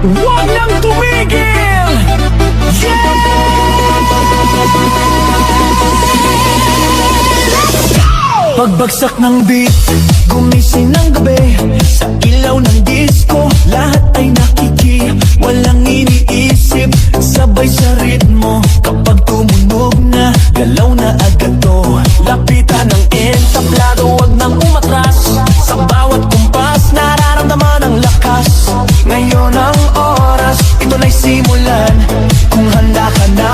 Huwag nang tumigil! Pagbagsak ng beat, gumising ng gabi. Sa ilaw ng disco, lahat ay nakiki. Walang iniisip, sabay sa ritmo. Kapag tumunog na, galaw na agad to. Lapitan ng entablado, wag nang umatras. Sa bawat kumpas, nararamdaman ang lakas. Ngayon ang oras, ito na'y simulan. Kung handa ka na,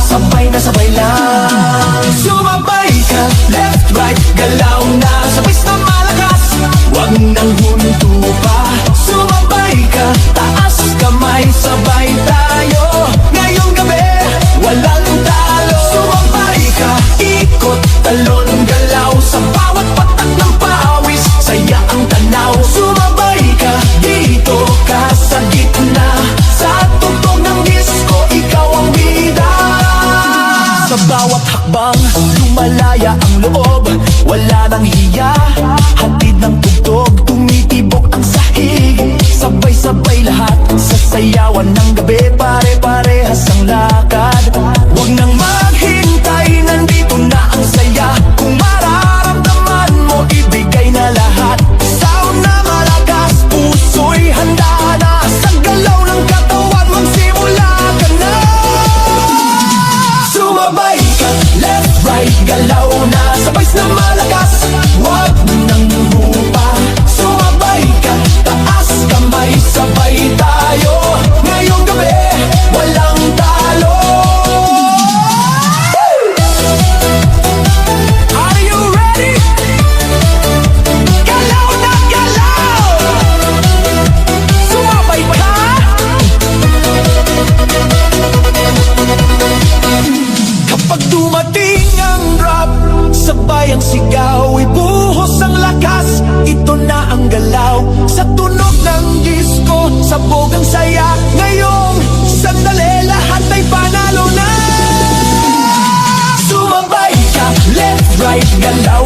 sabay na sabay lang. Sumabay ka, left, right, galaw na, sabay na malakas. Wag nang huminto pa. Sumabay ka, taas kamay, sabay tayo. Ngayong gabi, walang talo. Sumabay ka, ikot, talon, galaw. Sa bawat patak ng pawis, saya ang tanaw. Sumabay ka, dito ka sa gitna. Sa tugtog ng disco, ikaw ang bida. Sa bawat hakbang, lumalaya ang loob. Wala nang hiya, hatid ng tugtog. Tumitibok ang sahig, sabay-sabay lahat. Sa sayawan ng gabi, pare-parehas ang lakad. Huwag nang maghintay, nandito na ang saya. Kung mararamdaman mo, ibigay na lahat. Sound na malakas, puso'y handa na. Sa galaw ng katawan, magsimula ka na. Sumabay ka, left, right, galaw na, sabay na malakas. Huwag nang hupa. Sumabay ka, taas kamay, sabay tayo. Ngayong gabi, walang talo. Are you ready? Galaw na galaw! Sumabay ka! Kapag dumating ang rap, sabay ang sigaw, ibuhos ang lakas. Ito na ang galaw, sa tunog ng disco, sabog ang saya. Ngayong sandali, lahat ay panalo na. Sumabay ka, left, right, galaw